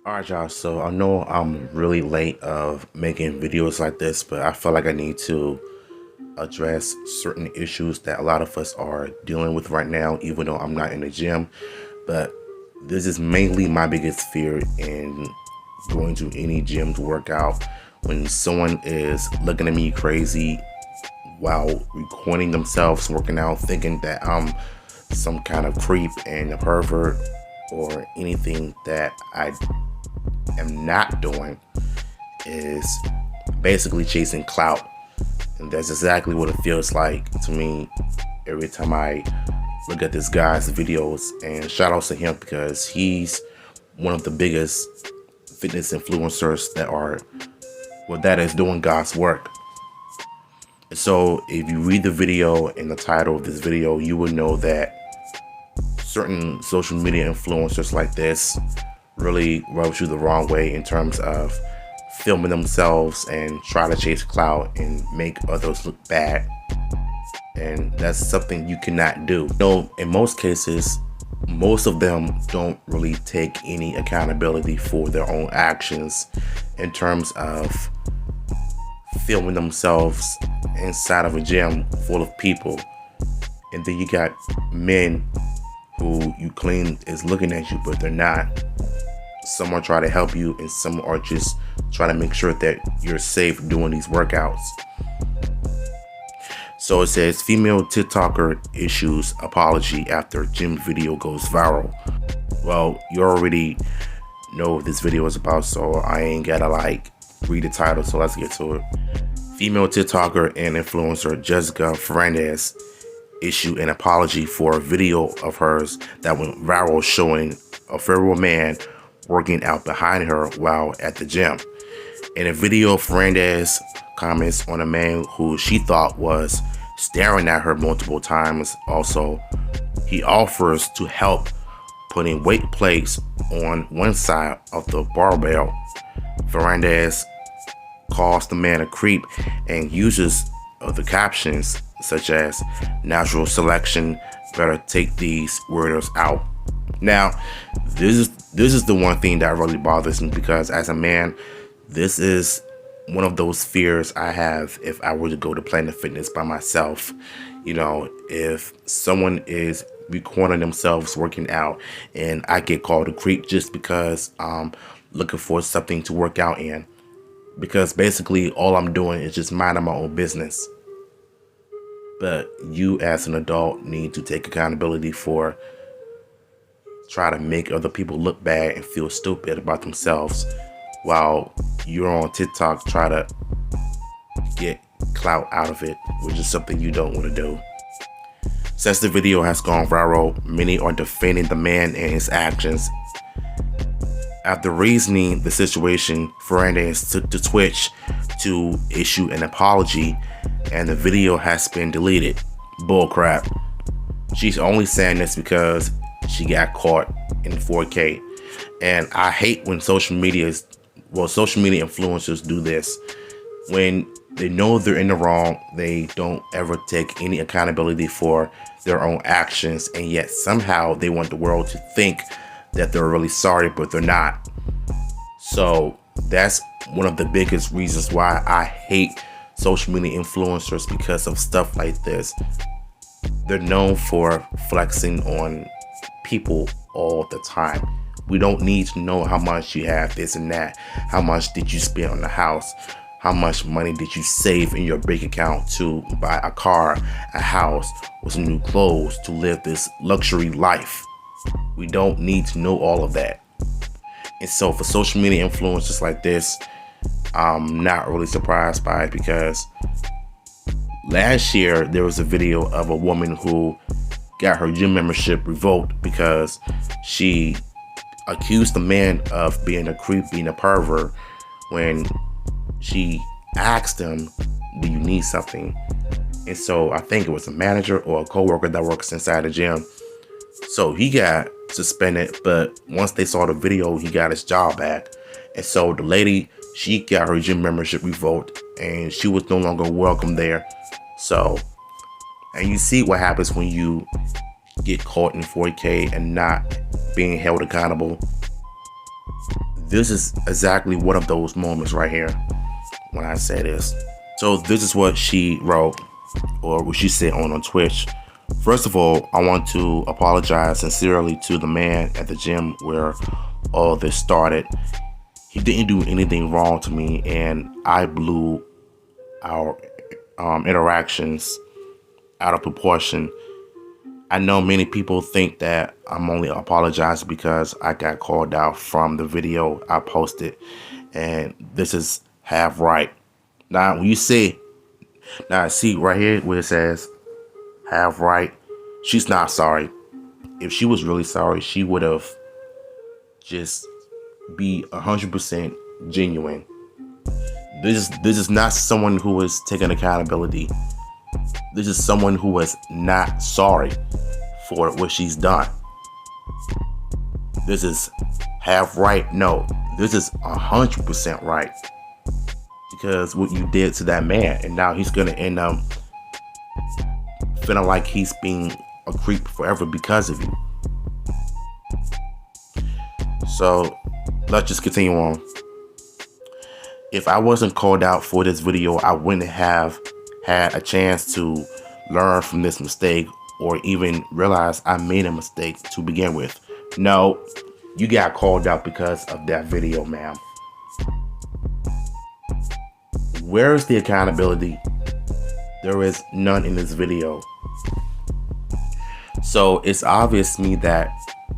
Alright y'all, so I know I'm really late of making videos like this, but I feel like I need to address certain issues that a lot of us are dealing with right now, even though I'm not in the gym. But this is mainly my biggest fear in going to any gym to work out. When someone is looking at me crazy while recording themselves working out, thinking that I'm some kind of creep and a pervert or anything that I am not doing, is basically chasing clout. And that's exactly what it feels like to me every time I look at this guy's videos. And shout outs to him because he's one of the biggest fitness influencers that is doing God's work. So if you read the video and the title of this video, you will know that certain social media influencers like this really rubs you the wrong way in terms of filming themselves and try to chase clout and make others look bad. And that's something you cannot do. In most cases, most of them don't really take any accountability for their own actions in terms of filming themselves inside of a gym full of people. And then you got men who you claim is looking at you, but they're not. Some are trying to help you, and some are just trying to make sure that you're safe doing these workouts. So it says, female TikToker issues apology after gym video goes viral. Well, you already know what this video is about, so I ain't gotta read the title, so let's get to it. Female TikToker and influencer Jessica Fernandez issued an apology for a video of hers that went viral showing a feral man working out behind her while at the gym. In a video, Fernandez comments on a man who she thought was staring at her multiple times. Also, he offers to help putting weight plates on one side of the barbell. Fernandez calls the man a creep and uses the captions such as natural selection, better take these weirdos out. Now, this is the one thing that really bothers me, because as a man, this is one of those fears I have if I were to go to Planet Fitness by myself. If someone is recording themselves working out and I get called a creep just because I'm looking for something to work out in, because basically all I'm doing is just minding my own business. But you as an adult need to take accountability for try to make other people look bad and feel stupid about themselves while you're on TikTok try to get clout out of it, which is something you don't want to do. Since the video has gone viral, many are defending the man and his actions. After reasoning the situation, Fernandez took to Twitch to issue an apology, and the video has been deleted. Bullcrap. She's only saying this because she got caught in 4K. And I hate when social media influencers do this. When they know they're in the wrong, they don't ever take any accountability for their own actions, and yet somehow they want the world to think that they're really sorry, but they're not. So that's one of the biggest reasons why I hate social media influencers, because of stuff like this. They're known for flexing on people all the time. We don't need to know how much you have, this and that. How much did you spend on the house? How much money did you save in your bank account to buy a car, a house, with some new clothes to live this luxury life? We don't need to know all of that. And so for social media influencers like this, I'm not really surprised by it, because last year there was a video of a woman who got her gym membership revoked because she accused the man of being a creep, being a pervert, when she asked him, do you need something? And so I think it was a manager or a coworker that works inside the gym. So he got suspended, but once they saw the video, he got his job back. And so the lady, she got her gym membership revoked and she was no longer welcome there. So, and you see what happens when you get caught in 4K and not being held accountable. This is exactly one of those moments right here when I say this. So this is what she wrote, or what she said on Twitch. First of all, I want to apologize sincerely to the man at the gym where all this started. He didn't do anything wrong to me, and I blew our interactions out of proportion. I know many people think that I'm only apologizing because I got called out from the video I posted, and this is half right. Now, when you say, now see right here where it says half right, she's not sorry. If she was really sorry, she would have just be 100% genuine. This is not someone who is taking accountability. This is someone who is not sorry for what she's done. This is half right. No, this is 100% right. Because what you did to that man, and now he's gonna end up feeling like he's being a creep forever because of you. So let's just continue on. If I wasn't called out for this video, I wouldn't have had a chance to learn from this mistake or even realize I made a mistake to begin with. No, you got called out because of that video, ma'am. Where's the accountability? There is none in this video. So it's obvious to me that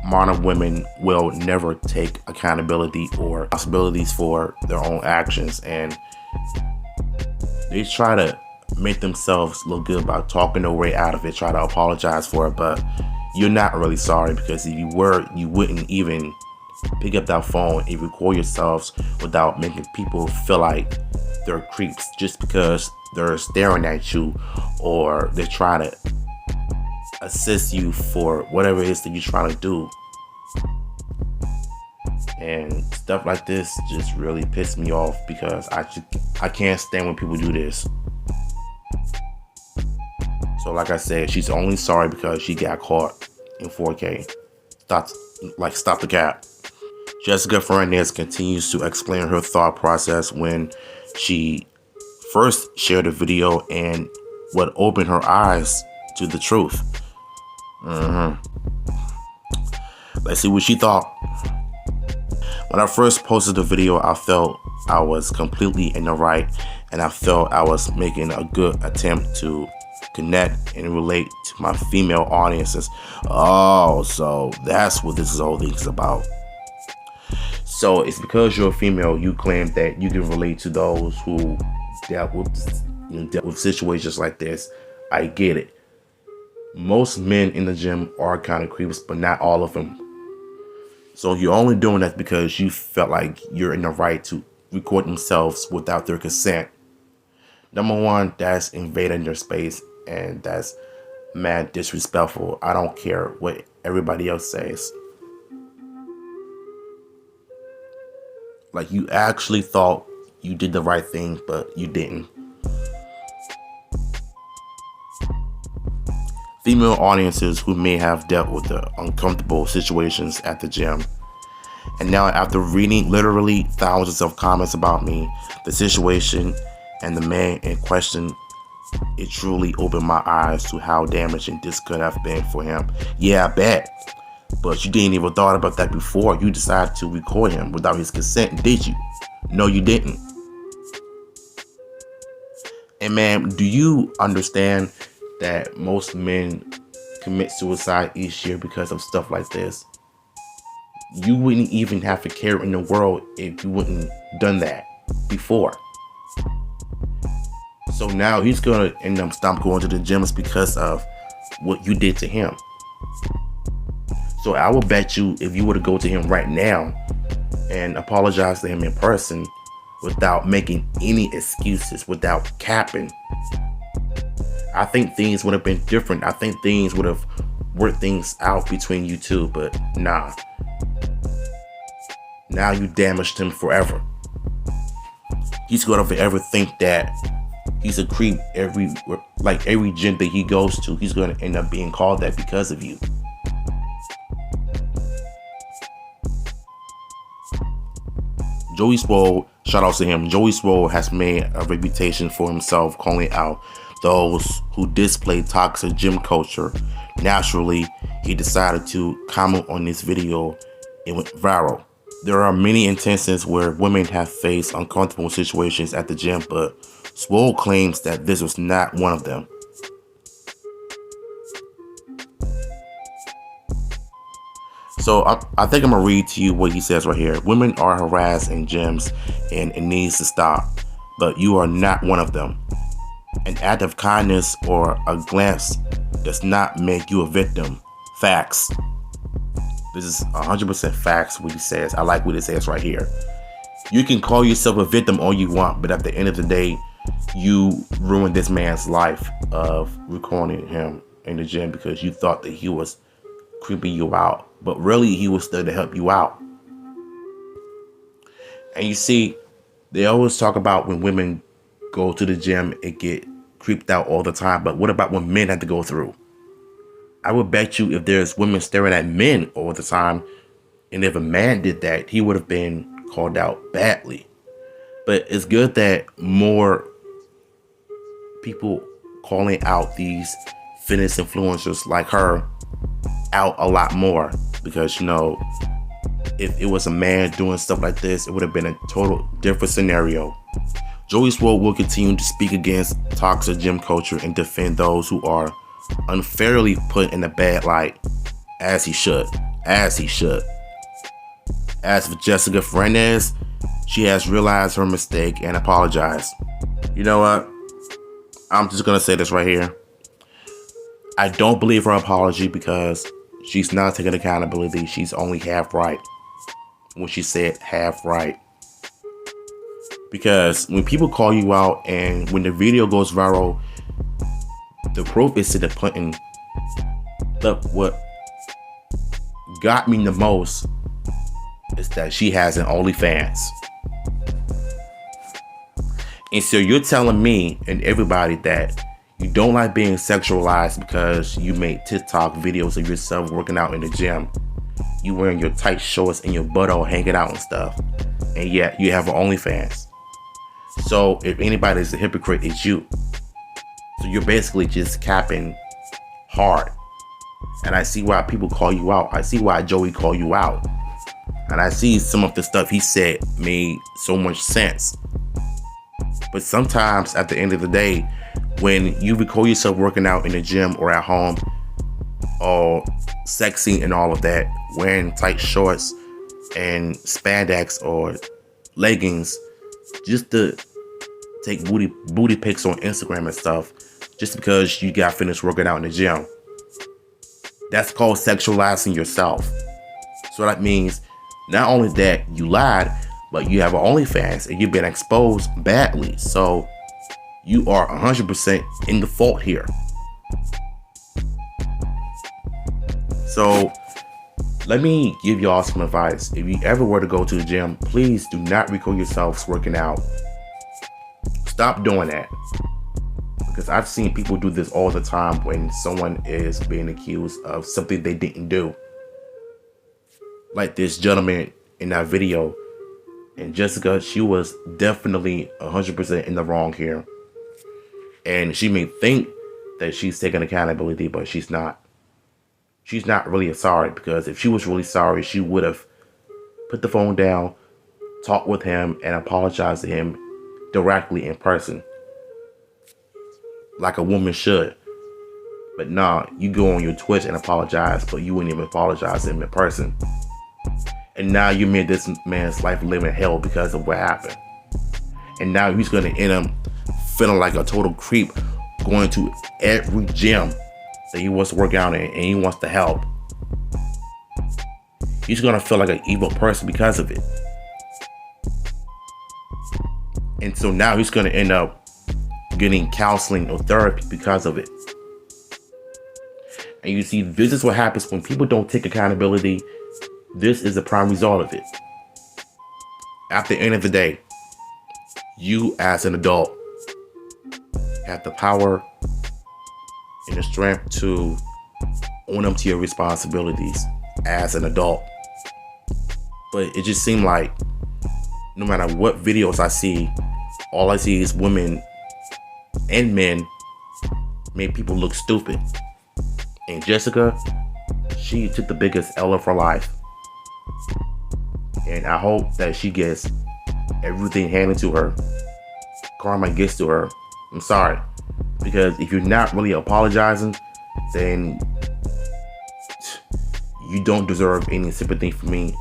modern women will never take accountability or responsibilities for their own actions, and they try to make themselves look good by talking their way out of it, try to apologize for it, but you're not really sorry, because if you were, you wouldn't even pick up that phone and record yourselves without making people feel like they're creeps just because they're staring at you or they're trying to assist you for whatever it is that you're trying to do. And stuff like this just really pissed me off, because I can't stand when people do this. So like I said, she's only sorry because she got caught in 4K. Stop the cap. Jessica Fernandez continues to explain her thought process when she first shared the video and what opened her eyes to the truth. Let's see what she thought. When I first posted the video, I felt I was completely in the right, and I felt I was making a good attempt to connect and relate to my female audiences. Oh, so that's what this whole thing is about. So it's because you're a female, you claim that you can relate to those who dealt with situations like this. I get it. Most men in the gym are kind of creeps, but not all of them. So you're only doing that because you felt like you're in the right to record themselves without their consent. Number one, that's invading their space, and that's mad disrespectful. I don't care what everybody else says. Like, you actually thought you did the right thing, but you didn't. Female audiences who may have dealt with the uncomfortable situations at the gym, and now after reading literally thousands of comments about me, the situation, and the man in question, it truly opened my eyes to how damaging this could have been for him. Yeah, I bet. But you didn't even thought about that before you decided to record him without his consent, did you? No, you didn't. And man, do you understand that most men commit suicide each year because of stuff like this? You wouldn't even have a care in the world if you wouldn't done that before. So now he's gonna end up stop going to the gyms because of what you did to him. So I will bet you, if you were to go to him right now and apologize to him in person without making any excuses, without capping, I think things would have been different. I think things would have worked things out between you two, but nah. Now you damaged him forever. He's gonna forever think that he's a creep every gym that he goes to. He's gonna end up being called that because of you. Joey Swoll, shout out to him. Joey Swoll has made a reputation for himself calling out those who display toxic gym culture. Naturally, he decided to comment on this video. It went viral. There are many instances where women have faced uncomfortable situations at the gym, but Swoll claims that this was not one of them. So I think I'm gonna read to you what he says right here. Women are harassed in gyms and it needs to stop, but you are not one of them. An act of kindness or a glance does not make you a victim. Facts. This is 100% facts what he says. I like what it says right here. You can call yourself a victim all you want, but at the end of the day, you ruined this man's life of recording him in the gym because you thought that he was creeping you out, but really he was there to help you out. And you see, they always talk about when women go to the gym and get creeped out all the time, but what about when men have to go through? I would bet you if there's women staring at men all the time, and if a man did that, he would have been called out badly. But it's good that more people calling out these fitness influencers like her out a lot more, because you know, if it was a man doing stuff like this, it would have been a total different scenario. Joey Swoll will continue to speak against toxic gym culture and defend those who are unfairly put in a bad light, as he should. As for Jessica Fernandez, she has realized her mistake and apologized. You know what? I'm just gonna say this right here. I don't believe her apology because she's not taking accountability. She's only half right when she said half right. Because when people call you out and when the video goes viral, the proof is to the pudding. Look, what got me the most is that she has an OnlyFans. And so you're telling me and everybody that you don't like being sexualized because you make TikTok videos of yourself working out in the gym. You wearing your tight shorts and your butt all hanging out and stuff. And yet you have an OnlyFans. So if anybody's a hypocrite, it's you. So you're basically just capping hard. And I see why people call you out. I see why Joey called you out. And I see some of the stuff he said made so much sense. But sometimes at the end of the day, when you record yourself working out in the gym or at home, all sexy and all of that, wearing tight shorts and spandex or leggings, just to take booty pics on Instagram and stuff, just because you got finished working out in the gym. That's called sexualizing yourself. So that means not only that you lied, but you have an OnlyFans and you've been exposed badly. So you are 100% in the fault here. So let me give y'all some advice. If you ever were to go to the gym, please do not record yourselves working out. Stop doing that. Because I've seen people do this all the time when someone is being accused of something they didn't do. Like this gentleman in that video. And Jessica, she was definitely 100% in the wrong here. And she may think that she's taking accountability, but she's not. She's not really sorry, because if she was really sorry, she would have put the phone down, talked with him, and apologized to him directly in person. Like a woman should. But nah, you go on your Twitch and apologize, but you wouldn't even apologize to him in person. And now you made this man's life live in hell because of what happened. And now he's going to end up feeling like a total creep, going to every gym that he wants to work out in and he wants to help. He's going to feel like an evil person because of it. And so now he's going to end up getting counseling or therapy because of it. And you see, this is what happens when people don't take accountability. This is the prime result of it. At the end of the day, you as an adult have the power and the strength to own up to your responsibilities as an adult. But it just seemed like no matter what videos I see, all I see is women and men make people look stupid. And Jessica, she took the biggest L of her life. And I hope that she gets everything handed to her. Karma gets to her. I'm sorry. Because if you're not really apologizing, then you don't deserve any sympathy from me.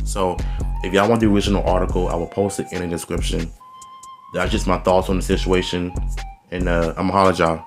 So if y'all want the original article, I will post it in the description. That's just my thoughts on the situation. And I'm gonna holler at y'all.